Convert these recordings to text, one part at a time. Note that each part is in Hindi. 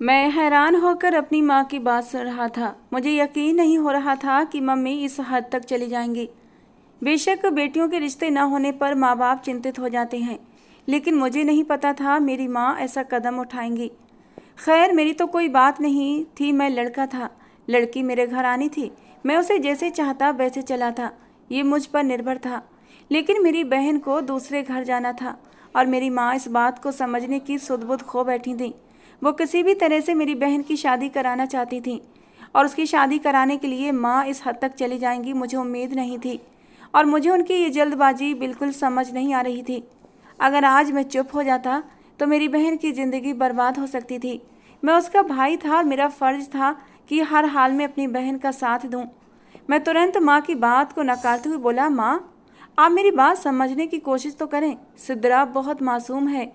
मैं हैरान होकर अपनी माँ की बात सुन रहा था। मुझे यकीन नहीं हो रहा था कि मम्मी इस हद तक चली जाएंगी। बेशक बेटियों के रिश्ते न होने पर माँ बाप चिंतित हो जाते हैं, लेकिन मुझे नहीं पता था मेरी माँ ऐसा कदम उठाएंगी। खैर, मेरी तो कोई बात नहीं थी। मैं लड़का था, लड़की मेरे घर आनी थी। मैं उसे जैसे चाहता वैसे चला था, ये मुझ पर निर्भर था। लेकिन मेरी बहन को दूसरे घर जाना था और मेरी माँ इस बात को समझने की सुध-बुध खो बैठी थी। वो किसी भी तरह से मेरी बहन की शादी कराना चाहती थी और उसकी शादी कराने के लिए माँ इस हद तक चली जाएंगी, मुझे उम्मीद नहीं थी। और मुझे उनकी ये जल्दबाजी बिल्कुल समझ नहीं आ रही थी। अगर आज मैं चुप हो जाता तो मेरी बहन की ज़िंदगी बर्बाद हो सकती थी। मैं उसका भाई था और मेरा फ़र्ज था कि हर हाल में अपनी बहन का साथ दूं। मैं तुरंत माँ की बात को नकारते हुए बोला, माँ, आप मेरी बात समझने की कोशिश तो करें। सिद्रा बहुत मासूम है,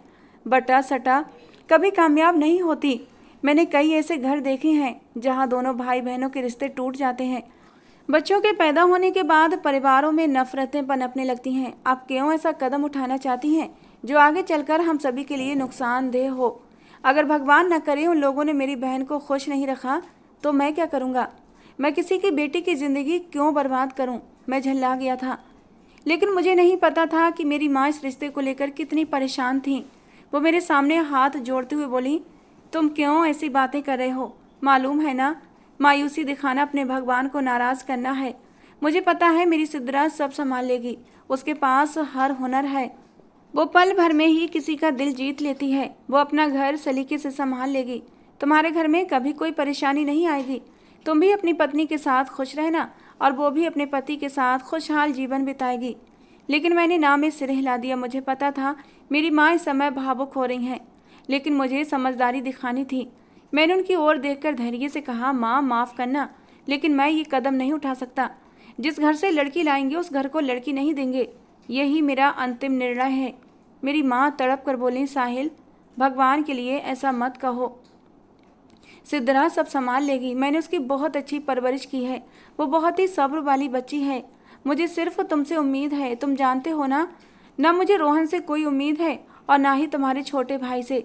बटा सटा कभी कामयाब नहीं होती। मैंने कई ऐसे घर देखे हैं जहाँ दोनों भाई बहनों के रिश्ते टूट जाते हैं। बच्चों के पैदा होने के बाद परिवारों में नफरतें पनपने लगती हैं। आप क्यों ऐसा कदम उठाना चाहती हैं जो आगे चलकर हम सभी के लिए नुकसानदेह हो? अगर भगवान न करे उन लोगों ने मेरी बहन को खुश नहीं रखा तो मैं क्या करूँगा? मैं किसी की बेटी की ज़िंदगी क्यों बर्बाद करूँ? मैं झल्ला गया था, लेकिन मुझे नहीं पता था कि मेरी माँ इस रिश्ते को लेकर कितनी परेशान थी। वो मेरे सामने हाथ जोड़ते हुए बोली, तुम क्यों ऐसी बातें कर रहे हो? मालूम है ना, मायूसी दिखाना अपने भगवान को नाराज़ करना है। मुझे पता है मेरी सिद्रा सब संभाल लेगी, उसके पास हर हुनर है। वो पल भर में ही किसी का दिल जीत लेती है। वो अपना घर सलीके से संभाल लेगी। तुम्हारे घर में कभी कोई परेशानी नहीं आएगी। तुम भी अपनी पत्नी के साथ खुश रहना और वो भी अपने पति के साथ खुशहाल जीवन बिताएगी। लेकिन मैंने ना में सिर हिला दिया। मुझे पता था मेरी माँ इस समय भावुक हो रही हैं, लेकिन मुझे समझदारी दिखानी थी। मैंने उनकी ओर देखकर धैर्य से कहा, माँ, माफ़ करना, लेकिन मैं ये कदम नहीं उठा सकता। जिस घर से लड़की लाएंगे उस घर को लड़की नहीं देंगे। यही मेरा अंतिम निर्णय है। मेरी माँ तड़प कर बोली, साहिल, भगवान के लिए ऐसा मत कहो। सिद्धरा सब संभाल लेगी। मैंने उसकी बहुत अच्छी परवरिश की है। वो बहुत ही सब्र वाली बच्ची है। मुझे सिर्फ तुमसे उम्मीद है। तुम जानते हो ना मुझे रोहन से कोई उम्मीद है और ना ही तुम्हारे छोटे भाई से।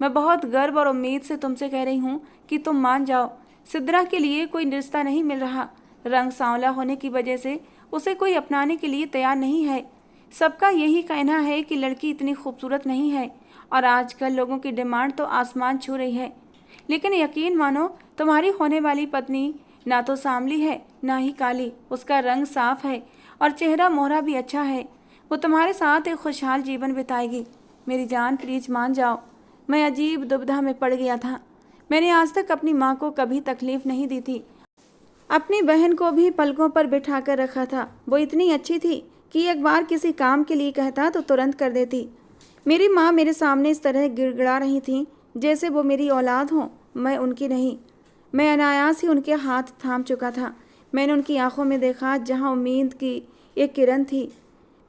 मैं बहुत गर्व और उम्मीद से तुमसे कह रही हूँ कि तुम मान जाओ। सिद्धरा के लिए कोई रिश्ता नहीं मिल रहा। रंग सांवला होने की वजह से उसे कोई अपनाने के लिए तैयार नहीं है। सबका यही कहना है कि लड़की इतनी खूबसूरत नहीं है और आजकल लोगों की डिमांड तो आसमान छू रही है। लेकिन यकीन मानो, तुम्हारी होने वाली पत्नी ना तो सांवली है ना ही काली। उसका रंग साफ है और चेहरा मोहरा भी अच्छा है। वो तुम्हारे साथ एक खुशहाल जीवन बिताएगी। मेरी जान, प्लीज मान जाओ। मैं अजीब दुविधा में पड़ गया था। मैंने आज तक अपनी माँ को कभी तकलीफ नहीं दी थी। अपनी बहन को भी पलकों पर बिठा कर रखा था। वो इतनी अच्छी थी कि एक बार किसी काम के लिए कहता तो तुरंत कर देती। मेरी माँ मेरे सामने इस तरह गिड़गिड़ा रही थी जैसे वो मेरी औलाद हो, मैं उनकी नहीं। मैं अनायास ही उनके हाथ थाम चुका था। मैंने उनकी आंखों में देखा जहाँ उम्मीद की एक किरण थी।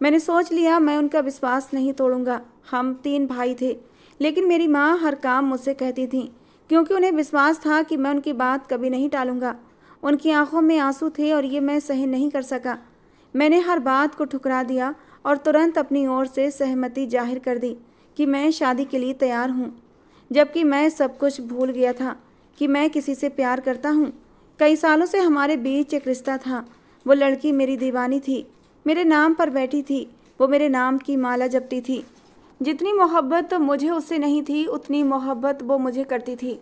मैंने सोच लिया मैं उनका विश्वास नहीं तोड़ूंगा। हम 3 भाई थे, लेकिन मेरी माँ हर काम मुझसे कहती थी, क्योंकि उन्हें विश्वास था कि मैं उनकी बात कभी नहीं टालूंगा। उनकी आंखों में आंसू थे और ये मैं सहन नहीं कर सका। मैंने हर बात को ठुकरा दिया और तुरंत अपनी ओर से सहमति जाहिर कर दी कि मैं शादी के लिए तैयार हूँ, जबकि मैं सब कुछ भूल गया था कि मैं किसी से प्यार करता हूँ। कई सालों से हमारे बीच एक रिश्ता था। वो लड़की मेरी दीवानी थी, मेरे नाम पर बैठी थी। वो मेरे नाम की माला जपती थी। जितनी मोहब्बत मुझे उससे नहीं थी, उतनी मोहब्बत वो मुझे करती थी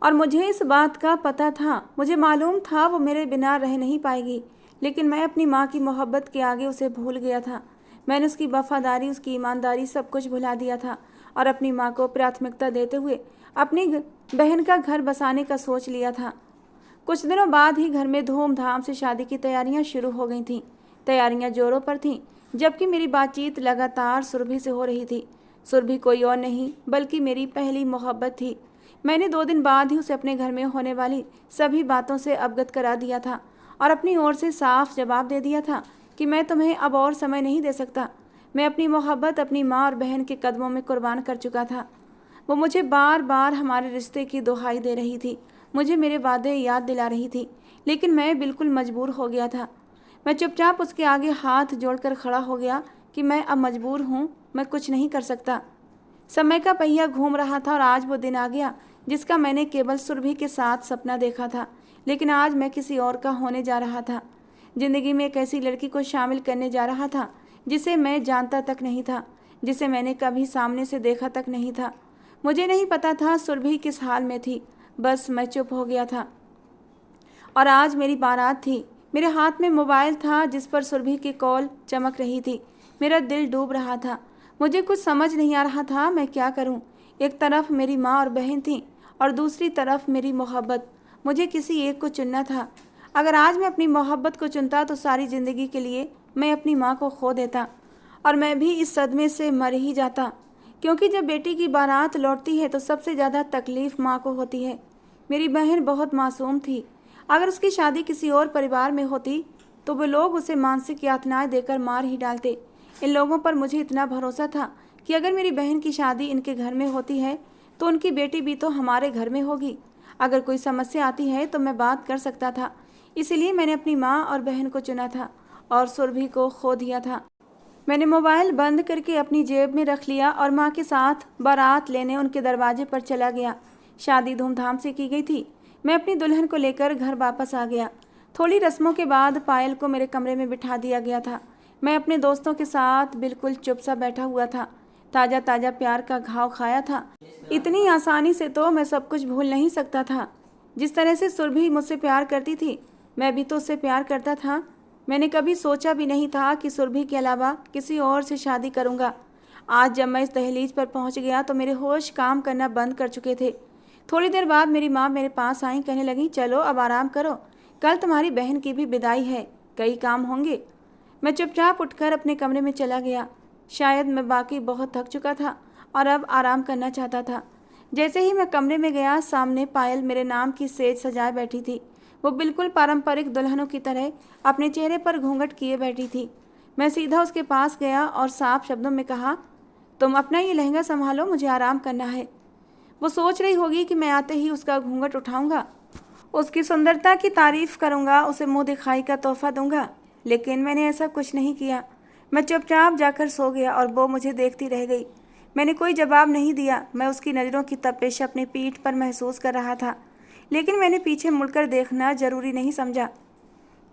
और मुझे इस बात का पता था। मुझे मालूम था वो मेरे बिना रह नहीं पाएगी, लेकिन मैं अपनी माँ की मोहब्बत के आगे उसे भूल गया था। मैंने उसकी वफादारी, उसकी ईमानदारी, सब कुछ भुला दिया था और अपनी माँ को प्राथमिकता देते हुए अपनी बहन का घर बसाने का सोच लिया था। कुछ दिनों बाद ही घर में धूमधाम से शादी की तैयारियां शुरू हो गई थीं। तैयारियां जोरों पर थीं, जबकि मेरी बातचीत लगातार सुरभि से हो रही थी। सुरभि कोई और नहीं बल्कि मेरी पहली मोहब्बत थी। मैंने 2 दिन बाद ही उसे अपने घर में होने वाली सभी बातों से अवगत करा दिया था और अपनी ओर से साफ जवाब दे दिया था कि मैं तुम्हें अब और समय नहीं दे सकता। मैं अपनी मोहब्बत अपनी माँ और बहन के कदमों में कुर्बान कर चुका था। वो मुझे बार बार हमारे रिश्ते की दुहाई दे रही थी, मुझे मेरे वादे याद दिला रही थी, लेकिन मैं बिल्कुल मजबूर हो गया था। मैं चुपचाप उसके आगे हाथ जोड़कर खड़ा हो गया कि मैं अब मजबूर हूँ, मैं कुछ नहीं कर सकता। समय का पहिया घूम रहा था और आज वो दिन आ गया जिसका मैंने केवल सुरभि के साथ सपना देखा था, लेकिन आज मैं किसी और का होने जा रहा था। जिंदगी में एक ऐसी लड़की को शामिल करने जा रहा था जिसे मैं जानता तक नहीं था, जिसे मैंने कभी सामने से देखा तक नहीं था। मुझे नहीं पता था सुरभि किस हाल में थी, बस मैं चुप हो गया था। और आज मेरी बारात थी। मेरे हाथ में मोबाइल था जिस पर सुरभि की कॉल चमक रही थी। मेरा दिल डूब रहा था। मुझे कुछ समझ नहीं आ रहा था मैं क्या करूं। एक तरफ मेरी माँ और बहन थी और दूसरी तरफ मेरी मोहब्बत। मुझे किसी एक को चुनना था। अगर आज मैं अपनी मोहब्बत को चुनता तो सारी ज़िंदगी के लिए मैं अपनी माँ को खो देता और मैं भी इस सदमे से मर ही जाता, क्योंकि जब बेटी की बारात लौटती है तो सबसे ज़्यादा तकलीफ़ माँ को होती है। मेरी बहन बहुत मासूम थी। अगर उसकी शादी किसी और परिवार में होती तो वे लोग उसे मानसिक यातनाएं देकर मार ही डालते। इन लोगों पर मुझे इतना भरोसा था कि अगर मेरी बहन की शादी इनके घर में होती है तो उनकी बेटी भी तो हमारे घर में होगी। अगर कोई समस्या आती है तो मैं बात कर सकता था। इसलिए मैंने अपनी माँ और बहन को चुना था और सुरभि को खो दिया था। मैंने मोबाइल बंद करके अपनी जेब में रख लिया और माँ के साथ बारात लेने उनके दरवाजे पर चला गया। शादी धूमधाम से की गई थी। मैं अपनी दुल्हन को लेकर घर वापस आ गया। थोड़ी रस्मों के बाद पायल को मेरे कमरे में बिठा दिया गया था। मैं अपने दोस्तों के साथ बिल्कुल चुप सा बैठा हुआ था। ताज़ा ताज़ा प्यार का घाव खाया था। इतनी आसानी से तो मैं सब कुछ भूल नहीं सकता था। जिस तरह से सुरभि मुझसे प्यार करती थी, मैं भी तो उससे प्यार करता था। मैंने कभी सोचा भी नहीं था कि सुरभि के अलावा किसी और से शादी करूँगा। आज जब मैं इस दहलीज पर पहुँच गया तो मेरे होश काम करना बंद कर चुके थे। थोड़ी देर बाद मेरी माँ मेरे पास आई, कहने लगी, चलो अब आराम करो, कल तुम्हारी बहन की भी विदाई है, कई काम होंगे। मैं चुपचाप उठकर अपने कमरे में चला गया। शायद मैं बाकी बहुत थक चुका था और अब आराम करना चाहता था। जैसे ही मैं कमरे में गया, सामने पायल मेरे नाम की सेज सजाए बैठी थी। वो बिल्कुल पारंपरिक दुल्हनों की तरह अपने चेहरे पर घूंघट किए बैठी थी। मैं सीधा उसके पास गया और साफ शब्दों में कहा, तुम अपना ये लहंगा संभालो, मुझे आराम करना है। वो सोच रही होगी कि मैं आते ही उसका घूंघट उठाऊंगा, उसकी सुंदरता की तारीफ करूंगा, उसे मुंह दिखाई का तोहफा दूंगा, लेकिन मैंने ऐसा कुछ नहीं किया। मैं चुपचाप जाकर सो गया और वो मुझे देखती रह गई। मैंने कोई जवाब नहीं दिया। मैं उसकी नज़रों की तपिश अपनी पीठ पर महसूस कर रहा था, लेकिन मैंने पीछे मुड़कर देखना जरूरी नहीं समझा।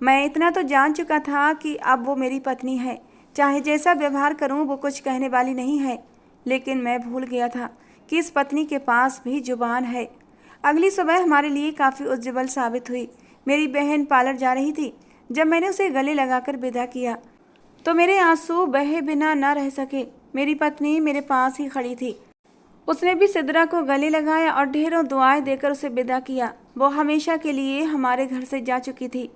मैं इतना तो जान चुका था कि अब वो मेरी पत्नी है। चाहे जैसा व्यवहार करूं, वो कुछ कहने वाली नहीं है। लेकिन मैं भूल गया था कि इस पत्नी के पास भी जुबान है। अगली सुबह हमारे लिए काफ़ी उज्जवल साबित हुई। मेरी बहन पार्लर जा रही थी। जब मैंने उसे गले लगाकर विदा किया तो मेरे आंसू बहे बिना न रह सके। मेरी पत्नी मेरे पास ही खड़ी थी। उसने भी सिद्रा को गले लगाया और ढेरों दुआएं देकर उसे विदा किया। वो हमेशा के लिए हमारे घर से जा चुकी थी।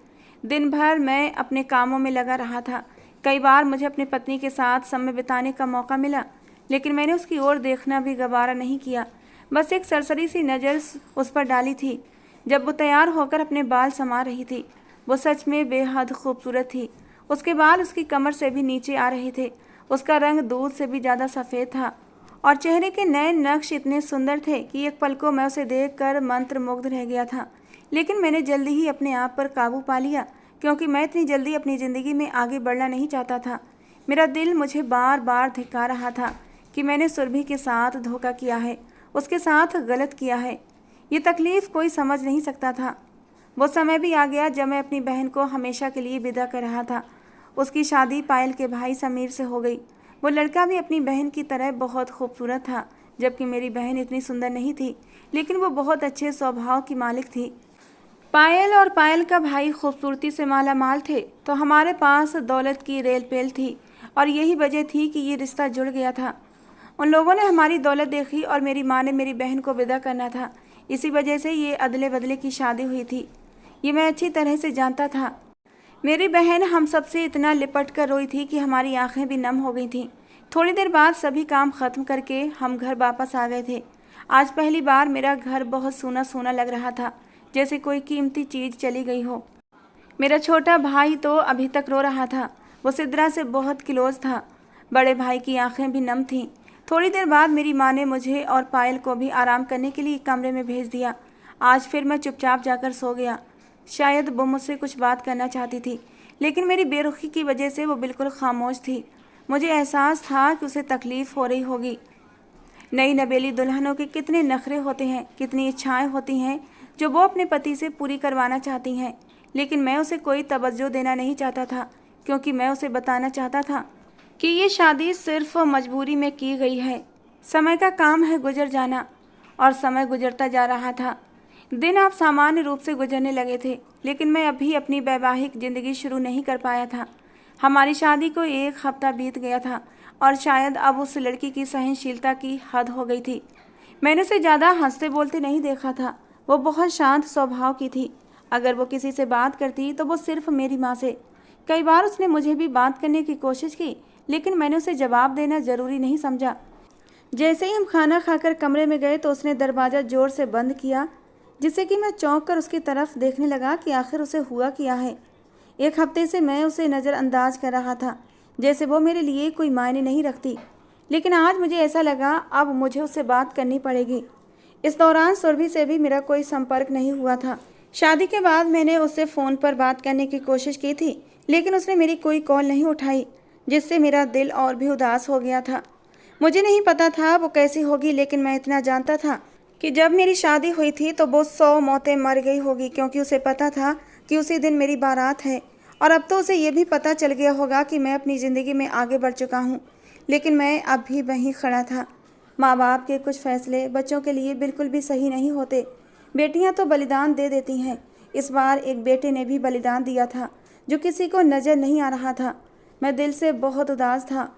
दिन भर मैं अपने कामों में लगा रहा था। कई बार मुझे अपनी पत्नी के साथ समय बिताने का मौका मिला, लेकिन मैंने उसकी ओर देखना भी गवारा नहीं किया। बस एक सरसरी सी नज़र उस पर डाली थी जब वो तैयार होकर अपने बाल संवार रही थी। वो सच में बेहद खूबसूरत थी। उसके बाल उसकी कमर से भी नीचे आ रहे थे। उसका रंग दूध से भी ज़्यादा सफ़ेद था और चेहरे के नए नक्श इतने सुंदर थे कि एक पल को मैं उसे देखकर मंत्रमुग्ध रह गया था। लेकिन मैंने जल्दी ही अपने आप पर काबू पा लिया, क्योंकि मैं इतनी जल्दी अपनी ज़िंदगी में आगे बढ़ना नहीं चाहता था। मेरा दिल मुझे बार बार धिक्कार रहा था कि मैंने सुरभि के साथ धोखा किया है, उसके साथ गलत किया है। ये तकलीफ़ कोई समझ नहीं सकता था। वो समय भी आ गया जब मैं अपनी बहन को हमेशा के लिए विदा कर रहा था। उसकी शादी पायल के भाई समीर से हो गई। वो लड़का भी अपनी बहन की तरह बहुत खूबसूरत था, जबकि मेरी बहन इतनी सुंदर नहीं थी, लेकिन वो बहुत अच्छे स्वभाव की मालिक थी। पायल और पायल का भाई खूबसूरती से माला माल थे, तो हमारे पास दौलत की रेल पेल थी और यही वजह थी कि ये रिश्ता जुड़ गया था। उन लोगों ने हमारी दौलत देखी और मेरी माँ ने मेरी बहन को विदा करना था। इसी वजह से ये अदले बदले की शादी हुई थी। ये मैं अच्छी तरह से जानता था। मेरी बहन हम सबसे इतना लिपट कर रोई थी कि हमारी आंखें भी नम हो गई थीं। थोड़ी देर बाद सभी काम ख़त्म करके हम घर वापस आ गए थे। आज पहली बार मेरा घर बहुत सूना सूना लग रहा था, जैसे कोई कीमती चीज़ चली गई हो। मेरा छोटा भाई तो अभी तक रो रहा था। वो सिद्रा से बहुत क्लोज था। बड़े भाई की आंखें भी नम थीं। थोड़ी देर बाद मेरी माँ ने मुझे और पायल को भी आराम करने के लिए कमरे में भेज दिया। आज फिर मैं चुपचाप जाकर सो गया। शायद वो मुझसे कुछ बात करना चाहती थी, लेकिन मेरी बेरुखी की वजह से वो बिल्कुल खामोश थी। मुझे एहसास था कि उसे तकलीफ़ हो रही होगी, नई नवेली दुल्हनों के कितने नखरे होते हैं, कितनी इच्छाएं होती हैं जो वो अपने पति से पूरी करवाना चाहती हैं। लेकिन मैं उसे कोई तवज्जो देना नहीं चाहता था, क्योंकि मैं उसे बताना चाहता था कि ये शादी सिर्फ मजबूरी में की गई है। समय का काम है गुजर जाना, और समय गुजरता जा रहा था। दिन अब सामान्य रूप से गुजरने लगे थे, लेकिन मैं अभी अपनी वैवाहिक ज़िंदगी शुरू नहीं कर पाया था। हमारी शादी को 1 हफ्ता बीत गया था, और शायद अब उस लड़की की सहनशीलता की हद हो गई थी। मैंने उसे ज़्यादा हंसते बोलते नहीं देखा था। वो बहुत शांत स्वभाव की थी। अगर वो किसी से बात करती तो वो सिर्फ मेरी माँ से। कई बार उसने मुझे भी बात करने की कोशिश की, लेकिन मैंने उसे जवाब देना ज़रूरी नहीं समझा। जैसे ही हम खाना खाकर कमरे में गए तो उसने दरवाज़ा ज़ोर से बंद किया, जिससे कि मैं चौंक कर उसकी तरफ देखने लगा कि आखिर उसे हुआ क्या है। 1 हफ्ते से मैं उसे नज़रअंदाज कर रहा था, जैसे वो मेरे लिए कोई मायने नहीं रखती। लेकिन आज मुझे ऐसा लगा अब मुझे उससे बात करनी पड़ेगी। इस दौरान सुरभि से भी मेरा कोई संपर्क नहीं हुआ था। शादी के बाद मैंने उससे फ़ोन पर बात करने की कोशिश की थी, लेकिन उसने मेरी कोई कॉल नहीं उठाई, जिससे मेरा दिल और भी उदास हो गया था। मुझे नहीं पता था वो कैसी होगी, लेकिन मैं इतना जानता था कि जब मेरी शादी हुई थी तो वो 100 मौतें मर गई होगी, क्योंकि उसे पता था कि उसी दिन मेरी बारात है। और अब तो उसे ये भी पता चल गया होगा कि मैं अपनी ज़िंदगी में आगे बढ़ चुका हूँ। लेकिन मैं अब भी वहीं खड़ा था। माँ बाप के कुछ फैसले बच्चों के लिए बिल्कुल भी सही नहीं होते। बेटियाँ तो बलिदान दे देती हैं। इस बार एक बेटे ने भी बलिदान दिया था, जो किसी को नज़र नहीं आ रहा था। मैं दिल से बहुत उदास था,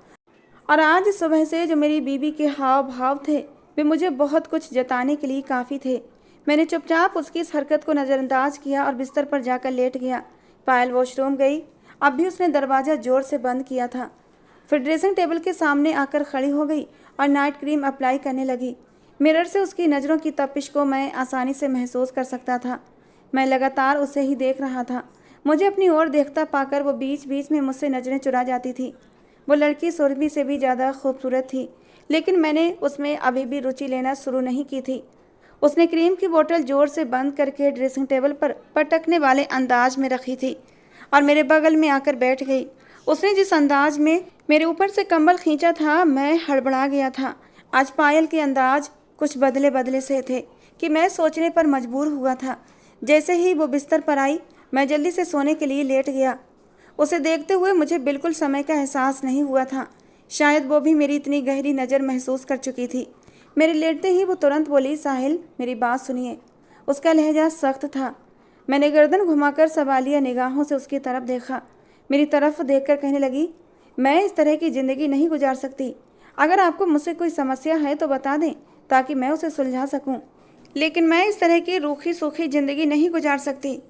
और आज सुबह से जो मेरी बीवी के हाव भाव थे वे मुझे बहुत कुछ जताने के लिए काफ़ी थे। मैंने चुपचाप उसकी इस हरकत को नज़रअंदाज किया और बिस्तर पर जाकर लेट गया। पायल वॉशरूम गई। अब भी उसने दरवाज़ा ज़ोर से बंद किया था। फिर ड्रेसिंग टेबल के सामने आकर खड़ी हो गई और नाइट क्रीम अप्लाई करने लगी। मिरर से उसकी नज़रों की तपिश को मैं आसानी से महसूस कर सकता था। मैं लगातार उसे ही देख रहा था। मुझे अपनी ओर देखता पाकर वो बीच बीच में मुझसे नज़रें चुरा जाती थी। वो लड़की सुरभि से भी ज़्यादा खूबसूरत थी, लेकिन मैंने उसमें अभी भी रुचि लेना शुरू नहीं की थी। उसने क्रीम की बोतल जोर से बंद करके ड्रेसिंग टेबल पर पटकने वाले अंदाज में रखी थी और मेरे बगल में आकर बैठ गई। उसने जिस अंदाज में मेरे ऊपर से कंबल खींचा था, मैं हड़बड़ा गया था। आज पायल के अंदाज कुछ बदले बदले से थे कि मैं सोचने पर मजबूर हुआ था। जैसे ही वो बिस्तर पर आई, मैं जल्दी से सोने के लिए लेट गया। उसे देखते हुए मुझे बिल्कुल समय का एहसास नहीं हुआ था। शायद वो भी मेरी इतनी गहरी नज़र महसूस कर चुकी थी। मेरे लेटते ही वो तुरंत बोली, साहिल मेरी बात सुनिए। उसका लहजा सख्त था। मैंने गर्दन घुमाकर सवालिया निगाहों से उसकी तरफ देखा। मेरी तरफ देखकर कहने लगी, मैं इस तरह की ज़िंदगी नहीं गुजार सकती। अगर आपको मुझसे कोई समस्या है तो बता दें, ताकि मैं उसे सुलझा सकूं। लेकिन मैं इस तरह की रूखी सूखी ज़िंदगी नहीं गुजार सकती।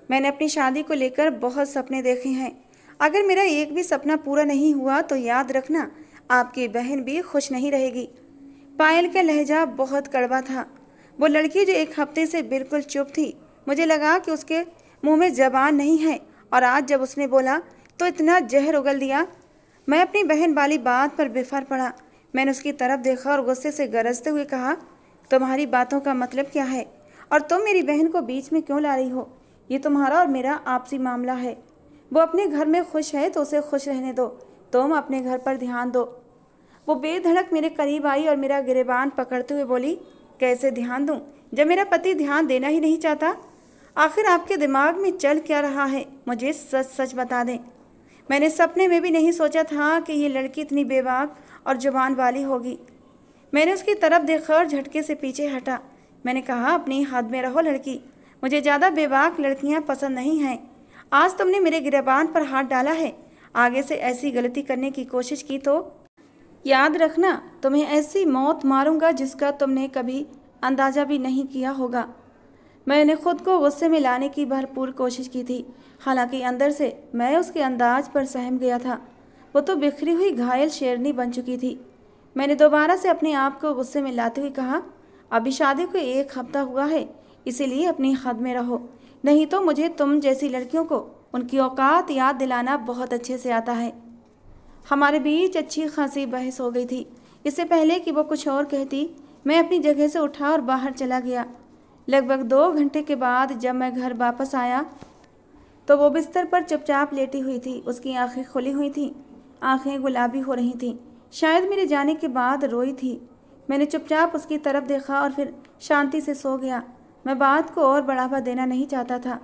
मैंने अपनी शादी को लेकर बहुत सपने देखे हैं। अगर मेरा एक भी सपना पूरा नहीं हुआ तो याद रखना, आपकी बहन भी खुश नहीं रहेगी। पायल का लहजा बहुत कड़वा था। वो लड़की जो 1 हफ्ते से बिल्कुल चुप थी, मुझे लगा कि उसके मुंह में ज़बान नहीं है, और आज जब उसने बोला तो इतना जहर उगल दिया। मैं अपनी बहन वाली बात पर बेफर पड़ा। मैंने उसकी तरफ देखा और गुस्से से गरजते हुए कहा, तुम्हारी बातों का मतलब क्या है, और तुम मेरी बहन को बीच में क्यों ला रही हो? ये तुम्हारा और मेरा आपसी मामला है। वो अपने घर में खुश है तो उसे खुश रहने दो, तुम अपने घर पर ध्यान दो। वो बेधड़क मेरे करीब आई और मेरा गिरेबान पकड़ते हुए बोली, कैसे ध्यान दूं जब मेरा पति ध्यान देना ही नहीं चाहता? आखिर आपके दिमाग में चल क्या रहा है, मुझे सच सच बता दें। मैंने सपने में भी नहीं सोचा था कि ये लड़की इतनी बेबाक और जुबान वाली होगी। मैंने उसकी तरफ देखा और झटके से पीछे हटा। मैंने कहा, अपनी हद में रहो लड़की, मुझे ज़्यादा बेबाक लड़कियां पसंद नहीं हैं। आज तुमने मेरे गिरेबान पर हाथ डाला है, आगे से ऐसी गलती करने की कोशिश की तो याद रखना, तुम्हें ऐसी मौत मारूंगा जिसका तुमने कभी अंदाज़ा भी नहीं किया होगा। मैंने खुद को गुस्से में लाने की भरपूर कोशिश की थी, हालांकि अंदर से मैं उसके अंदाज पर सहम गया था। वो तो बिखरी हुई घायल शेरनी बन चुकी थी। मैंने दोबारा से अपने आप को गुस्से में लाते हुए कहा, अभी शादी को 1 हफ्ता हुआ है, इसीलिए अपनी हद में रहो, नहीं तो मुझे तुम जैसी लड़कियों को उनकी औकात याद दिलाना बहुत अच्छे से आता है। हमारे बीच अच्छी खासी बहस हो गई थी। इससे पहले कि वो कुछ और कहती, मैं अपनी जगह से उठा और बाहर चला गया। लगभग 2 घंटे के बाद जब मैं घर वापस आया तो वो बिस्तर पर चुपचाप लेटी हुई थी। उसकी आंखें खुली हुई थीं, आंखें गुलाबी हो रही थीं। शायद मेरे जाने के बाद रोई थी। मैंने चुपचाप उसकी तरफ देखा और फिर शांति से सो गया। मैं बात को और बढ़ावा देना नहीं चाहता था।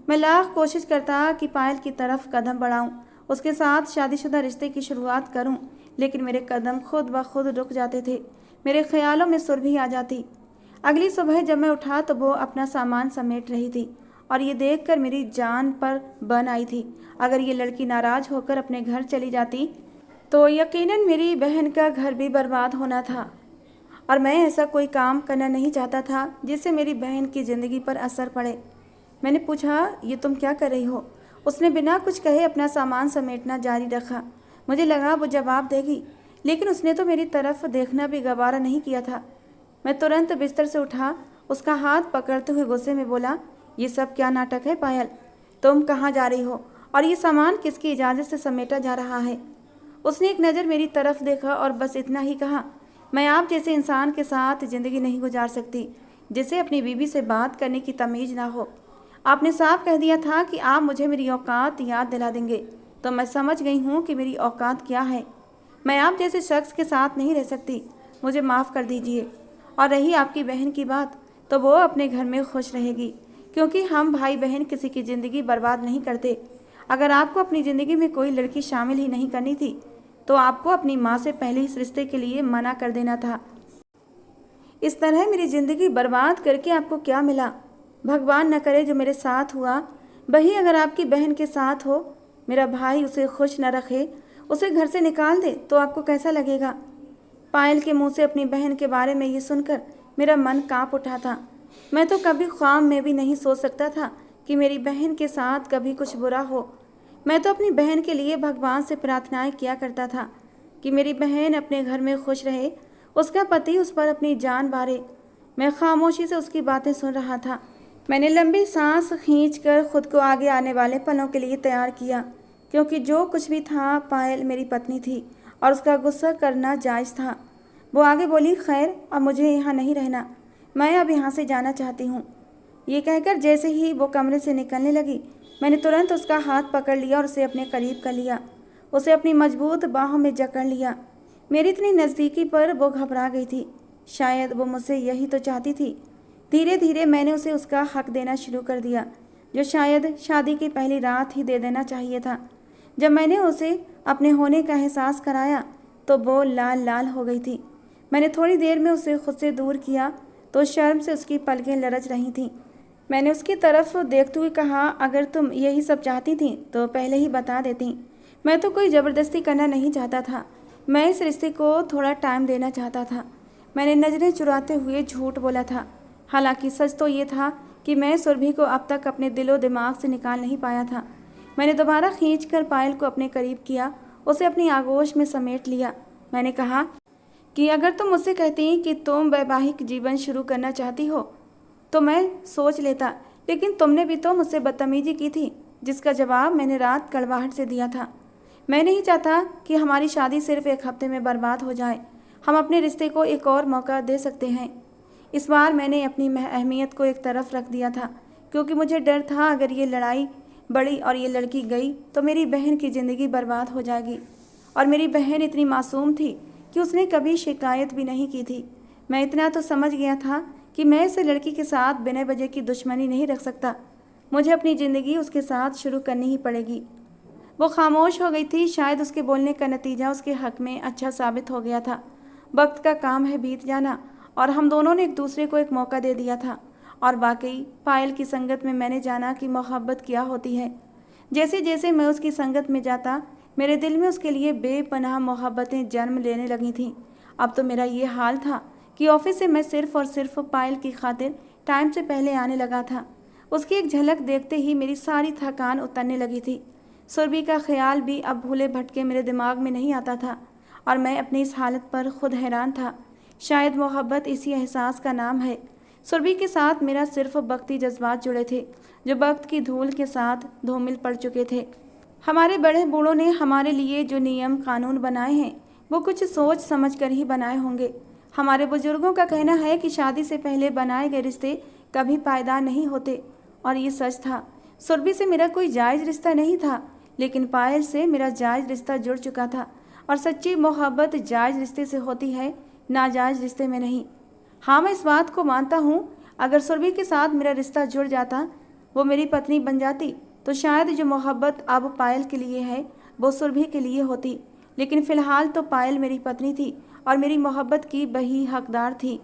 मैं लाख कोशिश करता कि पायल की तरफ कदम बढ़ाऊं, उसके साथ शादीशुदा रिश्ते की शुरुआत करूं, लेकिन मेरे कदम खुद ब खुद रुक जाते थे। मेरे ख्यालों में सुरभि आ जाती। अगली सुबह जब मैं उठा तो वो अपना सामान समेट रही थी और ये देखकर मेरी जान पर बन आई थी। अगर ये लड़की नाराज होकर अपने घर चली जाती तो यकीनन मेरी बहन का घर भी बर्बाद होना था, और मैं ऐसा कोई काम करना नहीं चाहता था जिससे मेरी बहन की ज़िंदगी पर असर पड़े। मैंने पूछा, ये तुम क्या कर रही हो? उसने बिना कुछ कहे अपना सामान समेटना जारी रखा। मुझे लगा वो जवाब देगी, लेकिन उसने तो मेरी तरफ देखना भी गवारा नहीं किया था। मैं तुरंत बिस्तर से उठा, उसका हाथ पकड़ते हुए गुस्से में बोला, ये सब क्या नाटक है पायल? तुम कहाँ जा रही हो और ये सामान किसकी इजाज़त से समेटा जा रहा है? उसने एक नज़र मेरी तरफ देखा और बस इतना ही कहा, मैं आप जैसे इंसान के साथ ज़िंदगी नहीं गुजार सकती जिसे अपनी बीवी से बात करने की तमीज़ ना हो। आपने साफ कह दिया था कि आप मुझे मेरी औकात याद दिला देंगे, तो मैं समझ गई हूँ कि मेरी औकात क्या है। मैं आप जैसे शख्स के साथ नहीं रह सकती, मुझे माफ़ कर दीजिए। और रही आपकी बहन की बात, तो वो अपने घर में खुश रहेगी, क्योंकि हम भाई बहन किसी की ज़िंदगी बर्बाद नहीं करते। अगर आपको अपनी ज़िंदगी में कोई लड़की शामिल ही नहीं करनी थी तो आपको अपनी माँ से पहले इस रिश्ते के लिए मना कर देना था। इस तरह मेरी ज़िंदगी बर्बाद करके आपको क्या मिला? भगवान न करे जो मेरे साथ हुआ वही अगर आपकी बहन के साथ हो। मेरा भाई उसे खुश न रखे, उसे घर से निकाल दे, तो आपको कैसा लगेगा? पायल के मुंह से अपनी बहन के बारे में ये सुनकर मेरा मन कांप उठा था। मैं तो कभी ख्वाब में भी नहीं सोच सकता था कि मेरी बहन के साथ कभी कुछ बुरा हो। मैं तो अपनी बहन के लिए भगवान से प्रार्थनाएं किया करता था कि मेरी बहन अपने घर में खुश रहे, उसका पति उस पर अपनी जान बारे। मैं खामोशी से उसकी बातें सुन रहा था। मैंने लंबी सांस खींचकर खुद को आगे आने वाले पलों के लिए तैयार किया, क्योंकि जो कुछ भी था पायल मेरी पत्नी थी और उसका गुस्सा करना जायज़ था। वो आगे बोली, खैर अब मुझे यहाँ नहीं रहना, मैं अब यहाँ से जाना चाहती हूँ। ये कहकर जैसे ही वो कमरे से निकलने लगी, मैंने तुरंत उसका हाथ पकड़ लिया और उसे अपने करीब कर लिया। उसे अपनी मजबूत बाहों में जकड़ लिया। मेरी इतनी नज़दीकी पर वो घबरा गई थी। शायद वो मुझसे यही तो चाहती थी। धीरे धीरे मैंने उसे उसका हक देना शुरू कर दिया, जो शायद शादी की पहली रात ही दे देना चाहिए था। जब मैंने उसे अपने होने का एहसास कराया तो वो लाल लाल हो गई थी। मैंने थोड़ी देर में उसे खुद से दूर किया तो शर्म से उसकी पलकें लरच रही थीं। मैंने उसकी तरफ देखते हुए कहा, अगर तुम यही सब चाहती थी तो पहले ही बता देती। मैं तो कोई ज़बरदस्ती करना नहीं चाहता था, मैं इस रिश्ते को थोड़ा टाइम देना चाहता था। मैंने नज़रें चुराते हुए झूठ बोला था। हालांकि सच तो ये था कि मैं सुरभि को अब तक अपने दिलो दिमाग से निकाल नहीं पाया था। मैंने दोबारा खींचकर पायल को अपने करीब किया, उसे अपनी आगोश में समेट लिया। मैंने कहा कि अगर तुम मुझसे कहती कि तुम वैवाहिक जीवन शुरू करना चाहती हो तो मैं सोच लेता, लेकिन तुमने भी तो मुझसे बदतमीजी की थी, जिसका जवाब मैंने रात कड़वाहट से दिया था। मैं नहीं चाहता कि हमारी शादी सिर्फ एक हफ्ते में बर्बाद हो जाए। हम अपने रिश्ते को एक और मौका दे सकते हैं। इस बार मैंने अपनी अहमियत को एक तरफ रख दिया था, क्योंकि मुझे डर था अगर ये लड़ाई बढ़ी और ये लड़की गई तो मेरी बहन की ज़िंदगी बर्बाद हो जाएगी। और मेरी बहन इतनी मासूम थी कि उसने कभी शिकायत भी नहीं की थी। मैं इतना तो समझ गया था कि मैं इस लड़की के साथ बिना वजह की दुश्मनी नहीं रख सकता। मुझे अपनी ज़िंदगी उसके साथ शुरू करनी ही पड़ेगी। वो खामोश हो गई थी। शायद उसके बोलने का नतीजा उसके हक में अच्छा साबित हो गया था। वक्त का काम है बीत जाना, और हम दोनों ने एक दूसरे को एक मौका दे दिया था। और वाकई पायल की संगत में मैंने जाना कि मोहब्बत क्या होती है। जैसे जैसे मैं उसकी संगत में जाता, मेरे दिल में उसके लिए बेपनाह मोहब्बतें जन्म लेने लगी थीं। अब तो मेरा ये हाल था कि ऑफिस से मैं सिर्फ और सिर्फ पायल की खातिर टाइम से पहले आने लगा था। उसकी एक झलक देखते ही मेरी सारी थकान उतरने लगी थी। सुरभि का ख्याल भी अब भूले भटके मेरे दिमाग में नहीं आता था, और मैं अपनी इस हालत पर खुद हैरान था। शायद मोहब्बत इसी एहसास का नाम है। सुरभि के साथ मेरा सिर्फ वक्ती जज्बात जुड़े थे, जो वक्त की धूल के साथ धूमिल पड़ चुके थे। हमारे बड़े बूढ़ों ने हमारे लिए जो नियम कानून बनाए हैं वो कुछ सोच समझ कर ही बनाए होंगे। हमारे बुजुर्गों का कहना है कि शादी से पहले बनाए गए रिश्ते कभी पायदार नहीं होते, और ये सच था। सुरभि से मेरा कोई जायज़ रिश्ता नहीं था, लेकिन पायल से मेरा जायज़ रिश्ता जुड़ चुका था। और सच्ची मोहब्बत जायज़ रिश्ते से होती है, नाजायज़ रिश्ते में नहीं। हाँ, मैं इस बात को मानता हूँ, अगर सुरभि के साथ मेरा रिश्ता जुड़ जाता, वो मेरी पत्नी बन जाती, तो शायद जो मोहब्बत अब पायल के लिए है वो सुरभि के लिए होती। लेकिन फ़िलहाल तो पायल मेरी पत्नी थी और मेरी मोहब्बत की वही हकदार थी,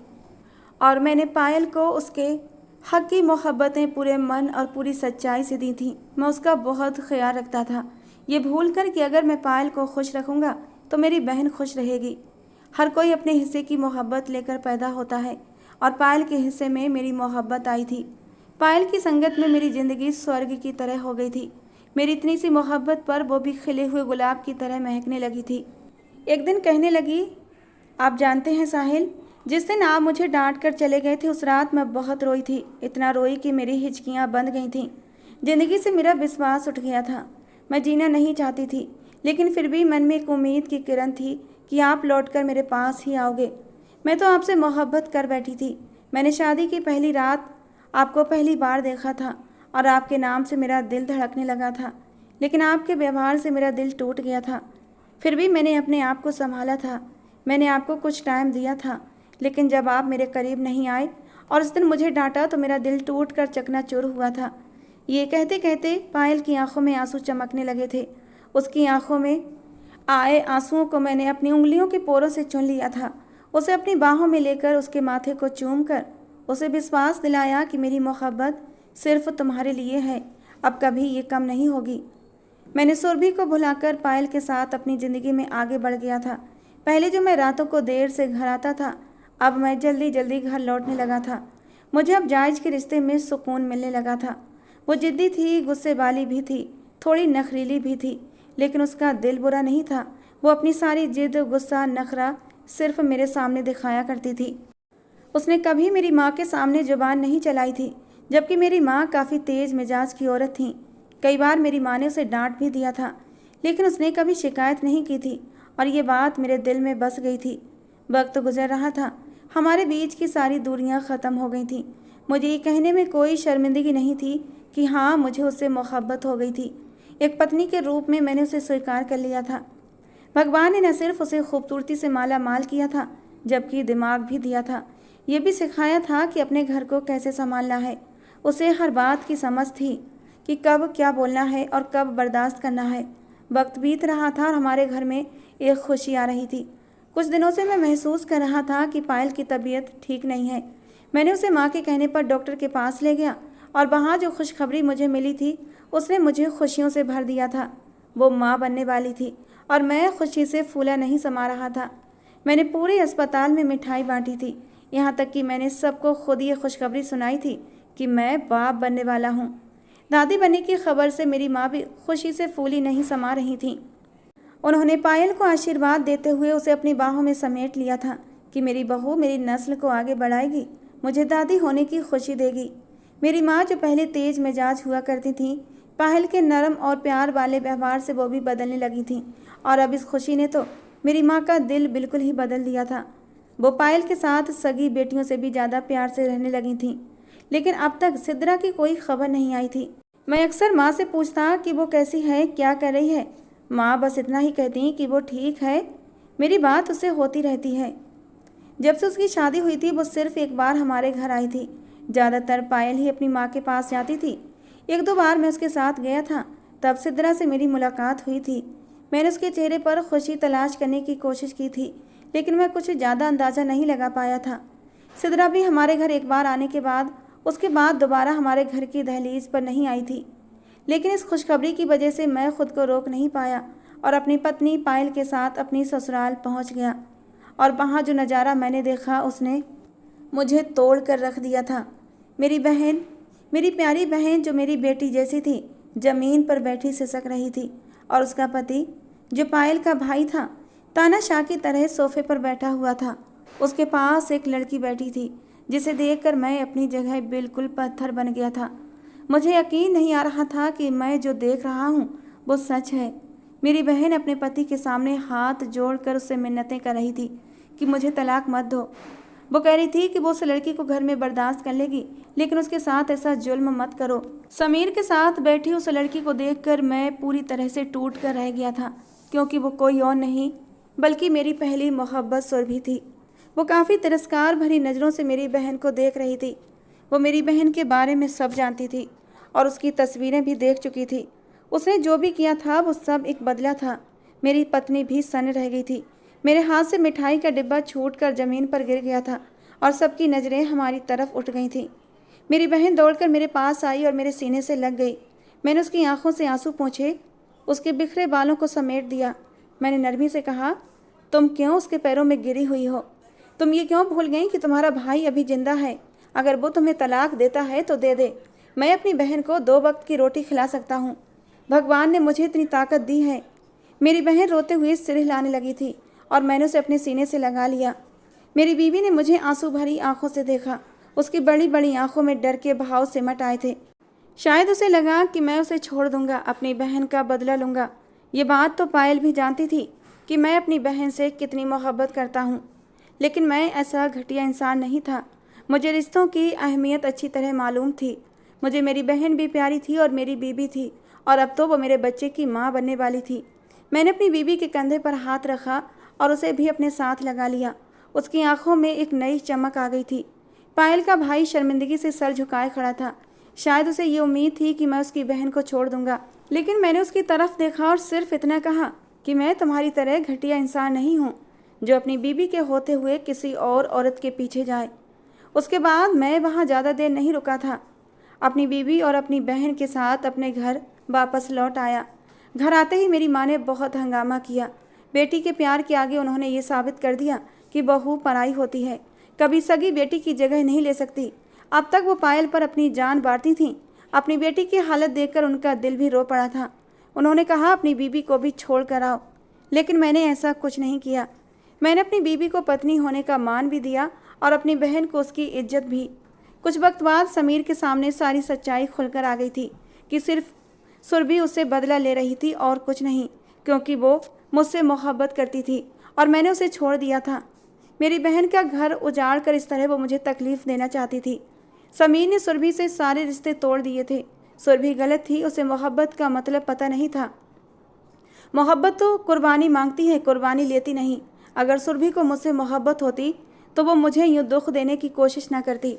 और मैंने पायल को उसके हक की मोहब्बतें पूरे मन और पूरी सच्चाई से दी थी। मैं उसका बहुत ख्याल रखता था, ये भूल कर कि अगर मैं पायल को खुश रखूँगा तो मेरी बहन खुश रहेगी। हर कोई अपने हिस्से की मोहब्बत लेकर पैदा होता है, और पायल के हिस्से में मेरी मोहब्बत आई थी। पायल की संगत में मेरी ज़िंदगी स्वर्ग की तरह हो गई थी। मेरी इतनी सी मोहब्बत पर वो भी खिले हुए गुलाब की तरह महकने लगी थी। एक दिन कहने लगी, आप जानते हैं साहिल, जिस दिन आप मुझे डांट कर चले गए थे, उस रात मैं बहुत रोई थी। इतना रोई कि मेरी हिचकियाँ बंद गई थीं। ज़िंदगी से मेरा विश्वास उठ गया था। मैं जीना नहीं चाहती थी, लेकिन फिर भी मन में एक उम्मीद की किरण थी कि आप लौटकर मेरे पास ही आओगे। मैं तो आपसे मोहब्बत कर बैठी थी। मैंने शादी की पहली रात आपको पहली बार देखा था और आपके नाम से मेरा दिल धड़कने लगा था, लेकिन आपके व्यवहार से मेरा दिल टूट गया था। फिर भी मैंने अपने आप को संभाला था। मैंने आपको कुछ टाइम दिया था, लेकिन जब आप मेरे करीब नहीं आए और उस दिन मुझे डांटा तो मेरा दिल टूट कर चकनाचूर हुआ था। ये कहते कहते पायल की आंखों में आंसू चमकने लगे थे। उसकी आंखों में आए आंसुओं को मैंने अपनी उंगलियों के पोरों से चुन लिया था। उसे अपनी बाहों में लेकर उसके माथे को चूम कर उसे विश्वास दिलाया कि मेरी मोहब्बत सिर्फ तुम्हारे लिए है, अब कभी ये कम नहीं होगी। मैंने सुरभि को भुलाकर पायल के साथ अपनी ज़िंदगी में आगे बढ़ गया था। पहले जो मैं रातों को देर से घर आता था, अब मैं जल्दी जल्दी घर लौटने लगा था। मुझे अब जायज के रिश्ते में सुकून मिलने लगा था। वो जिद्दी थी, गुस्से वाली भी थी, थोड़ी नखरीली भी थी, लेकिन उसका दिल बुरा नहीं था। वो अपनी सारी जिद, गुस्सा, नखरा सिर्फ मेरे सामने दिखाया करती थी। उसने कभी मेरी माँ के सामने जुबान नहीं चलाई थी, जबकि मेरी माँ काफ़ी तेज़ मिजाज की औरत थी। कई बार मेरी माँ ने उसे डांट भी दिया था, लेकिन उसने कभी शिकायत नहीं की थी, और ये बात मेरे दिल में बस गई थी। वक्त गुजर रहा था, हमारे बीच की सारी दूरियां ख़त्म हो गई थीं। मुझे ये कहने में कोई शर्मिंदगी नहीं थी कि हाँ, मुझे उससे मोहब्बत हो गई थी। एक पत्नी के रूप में मैंने उसे स्वीकार कर लिया था। भगवान ने न सिर्फ उसे खूबसूरती से माला माल किया था, जबकि दिमाग भी दिया था। ये भी सिखाया था कि अपने घर को कैसे संभालना है। उसे हर बात की समझ थी कि कब क्या बोलना है और कब बर्दाश्त करना है। वक्त बीत रहा था और हमारे घर में एक खुशी आ रही थी। कुछ दिनों से मैं महसूस कर रहा था कि पायल की तबीयत ठीक नहीं है। मैंने उसे माँ के कहने पर डॉक्टर के पास ले गया, और वहाँ जो खुशखबरी मुझे मिली थी उसने मुझे खुशियों से भर दिया था। वो माँ बनने वाली थी और मैं खुशी से फूला नहीं समा रहा था। मैंने पूरे अस्पताल में मिठाई बांटी थी, यहाँ तक कि मैंने सबको खुद ये खुशखबरी सुनाई थी कि मैं बाप बनने वाला हूँ। दादी बनने की खबर से मेरी माँ भी खुशी से फूली नहीं समा रही थी। उन्होंने पायल को आशीर्वाद देते हुए उसे अपनी बाहों में समेट लिया था कि मेरी बहू मेरी नस्ल को आगे बढ़ाएगी, मुझे दादी होने की खुशी देगी। मेरी माँ जो पहले तेज मिजाज हुआ करती थी, पायल के नरम और प्यार वाले व्यवहार से वो भी बदलने लगी थी, और अब इस खुशी ने तो मेरी माँ का दिल बिल्कुल ही बदल दिया था। वो पायल के साथ सगी बेटियों से भी ज़्यादा प्यार से रहने लगी थीं, लेकिन अब तक सिद्रा की कोई खबर नहीं आई थी। मैं अक्सर माँ से पूछता कि वो कैसी है, क्या कर रही है। माँ बस इतना ही कहती कि वो ठीक है। मेरी बात उससे होती रहती है। जब से उसकी शादी हुई थी वो सिर्फ एक बार हमारे घर आई थी। ज़्यादातर पायल ही अपनी माँ के पास जाती थी। एक दो बार मैं उसके साथ गया था, तब सिद्रा से मेरी मुलाकात हुई थी। मैंने उसके चेहरे पर खुशी तलाश करने की कोशिश की थी, लेकिन मैं कुछ ज़्यादा अंदाज़ा नहीं लगा पाया था। सिद्रा भी हमारे घर एक बार आने के बाद उसके बाद दोबारा हमारे घर की दहलीज पर नहीं आई थी, लेकिन इस खुशखबरी की वजह से मैं खुद को रोक नहीं पाया और अपनी पत्नी पायल के साथ अपनी ससुराल पहुंच गया। और वहाँ जो नज़ारा मैंने देखा उसने मुझे तोड़ कर रख दिया था। मेरी बहन, मेरी प्यारी बहन जो मेरी बेटी जैसी थी, ज़मीन पर बैठी सिसक रही थी, और उसका पति जो पायल का भाई था, तानाशाह की तरह सोफे पर बैठा हुआ था। उसके पास एक लड़की बैठी थी जिसे देखकर मैं अपनी जगह बिल्कुल पत्थर बन गया था। मुझे यकीन नहीं आ रहा था कि मैं जो देख रहा हूँ वो सच है। मेरी बहन अपने पति के सामने हाथ जोड़कर उससे मिन्नतें कर रही थी कि मुझे तलाक मत दो। वो कह रही थी कि वो उस लड़की को घर में बर्दाश्त कर लेगी, लेकिन उसके साथ ऐसा जुल्म मत करो। समीर के साथ बैठी उस लड़की को देखकर मैं पूरी तरह से टूट कर रह गया था, क्योंकि वो कोई और नहीं बल्कि मेरी पहली मोहब्बत सुरभि थी। वो काफ़ी तिरस्कार भरी नज़रों से मेरी बहन को देख रही थी। वो मेरी बहन के बारे में सब जानती थी और उसकी तस्वीरें भी देख चुकी थी। उसने जो भी किया था वो सब एक बदला था। मेरी पत्नी भी सन्न रह गई थी। मेरे हाथ से मिठाई का डिब्बा छूटकर ज़मीन पर गिर गया था और सबकी नज़रें हमारी तरफ उठ गई थीं। मेरी बहन दौड़कर मेरे पास आई और मेरे सीने से लग गई। मैंने उसकी आंखों से आंसू पोंछे, उसके बिखरे बालों को समेट दिया। मैंने नरमी से कहा, तुम क्यों उसके पैरों में गिरी हुई हो? तुम ये क्यों भूल गई कि तुम्हारा भाई अभी जिंदा है? अगर वो तुम्हें तलाक देता है तो दे दे। मैं अपनी बहन को 2 वक्त की रोटी खिला सकता हूँ। भगवान ने मुझे इतनी ताकत दी है। मेरी बहन रोते हुए सिर हिलाने लगी थी और मैंने उसे अपने सीने से लगा लिया। मेरी बीवी ने मुझे आंसू भरी आंखों से देखा। उसकी बड़ी बड़ी आंखों में डर के बहाव सिमट आए थे। शायद उसे लगा कि मैं उसे छोड़ दूंगा, अपनी बहन का बदला लूँगा। ये बात तो पायल भी जानती थी कि मैं अपनी बहन से कितनी मोहब्बत करता हूँ, लेकिन मैं ऐसा घटिया इंसान नहीं था। मुझे रिश्तों की अहमियत अच्छी तरह मालूम थी। मुझे मेरी बहन भी प्यारी थी और मेरी बीबी थी, और अब तो वो मेरे बच्चे की माँ बनने वाली थी। मैंने अपनी बीबी के कंधे पर हाथ रखा और उसे भी अपने साथ लगा लिया। उसकी आंखों में एक नई चमक आ गई थी। पायल का भाई शर्मिंदगी से सर झुकाए खड़ा था। शायद उसे ये उम्मीद थी कि मैं उसकी बहन को छोड़ दूंगा, लेकिन मैंने उसकी तरफ देखा और सिर्फ इतना कहा कि मैं तुम्हारी तरह घटिया इंसान नहीं हूँ जो अपनी बीबी के होते हुए किसी और औरत के पीछे जाए। उसके बाद मैं वहाँ ज़्यादा देर नहीं रुका था। अपनी बीवी और अपनी बहन के साथ अपने घर वापस लौट आया। घर आते ही मेरी माँ ने बहुत हंगामा किया। बेटी के प्यार के आगे उन्होंने ये साबित कर दिया कि बहू पराई होती है, कभी सगी बेटी की जगह नहीं ले सकती। अब तक वो पायल पर अपनी जान बांटती थीं। अपनी बेटी की हालत देखकर उनका दिल भी रो पड़ा था। उन्होंने कहा अपनी बीबी को भी छोड़ कर आओ, लेकिन मैंने ऐसा कुछ नहीं किया। मैंने अपनी बीबी को पत्नी होने का मान भी दिया और अपनी बहन को उसकी इज्जत भी। कुछ वक्त बाद समीर के सामने सारी सच्चाई खुलकर आ गई थी कि सिर्फ सुरभि उससे बदला ले रही थी और कुछ नहीं, क्योंकि वो मुझसे मोहब्बत करती थी और मैंने उसे छोड़ दिया था। मेरी बहन का घर उजाड़ कर इस तरह वो मुझे तकलीफ़ देना चाहती थी। समीर ने सुरभि से सारे रिश्ते तोड़ दिए थे। सुरभि गलत थी, उसे मोहब्बत का मतलब पता नहीं था। मोहब्बत तो कुर्बानी मांगती है, कुर्बानी लेती नहीं। अगर सुरभि को मुझसे मोहब्बत होती तो वो मुझे यूँ दुख देने की कोशिश ना करती।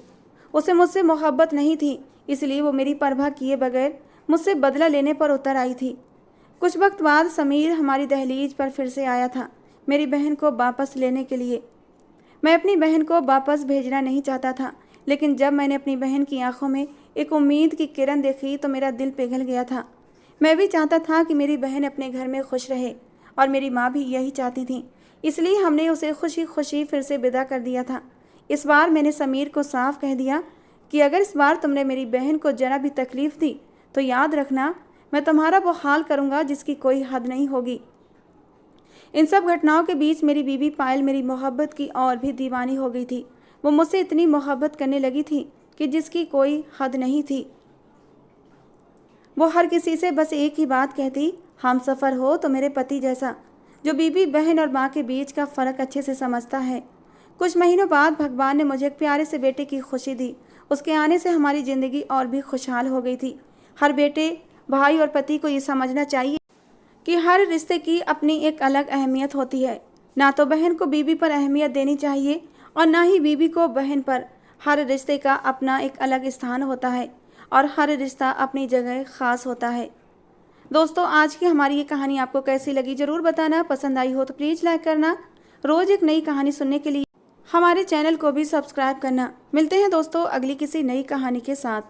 उसे मुझसे मोहब्बत नहीं थी, इसलिए वो मेरी परवाह किए बगैर मुझसे बदला लेने पर उतर आई थी। कुछ वक्त बाद समीर हमारी दहलीज पर फिर से आया था, मेरी बहन को वापस लेने के लिए। मैं अपनी बहन को वापस भेजना नहीं चाहता था, लेकिन जब मैंने अपनी बहन की आंखों में एक उम्मीद की किरण देखी तो मेरा दिल पिघल गया था। मैं भी चाहता था कि मेरी बहन अपने घर में खुश रहे और मेरी माँ भी यही चाहती थी, इसलिए हमने उसे खुशी खुशी फिर से विदा कर दिया था। इस बार मैंने समीर को साफ कह दिया कि अगर इस बार तुमने मेरी बहन को जरा भी तकलीफ़ दी तो याद रखना, मैं तुम्हारा वो हाल करूँगा जिसकी कोई हद नहीं होगी। इन सब घटनाओं के बीच मेरी बीवी पायल मेरी मोहब्बत की और भी दीवानी हो गई थी। वो मुझसे इतनी मोहब्बत करने लगी थी कि जिसकी कोई हद नहीं थी। वो हर किसी से बस एक ही बात कहती, हम सफ़र हो तो मेरे पति जैसा, जो बीवी बहन और माँ के बीच का फ़र्क अच्छे से समझता है। कुछ महीनों बाद भगवान ने मुझे एक प्यारे से बेटे की खुशी दी। उसके आने से हमारी ज़िंदगी और भी खुशहाल हो गई थी। हर बेटे, भाई और पति को ये समझना चाहिए कि हर रिश्ते की अपनी एक अलग अहमियत होती है। ना तो बहन को बीवी पर अहमियत देनी चाहिए और ना ही बीवी को बहन पर। हर रिश्ते का अपना एक अलग स्थान होता है और हर रिश्ता अपनी जगह ख़ास होता है। दोस्तों, आज की हमारी ये कहानी आपको कैसी लगी ज़रूर बताना। पसंद आई हो तो प्लीज़ लाइक करना। रोज़ एक नई कहानी सुनने के लिए हमारे चैनल को भी सब्सक्राइब करना। मिलते हैं दोस्तों अगली किसी नई कहानी के साथ।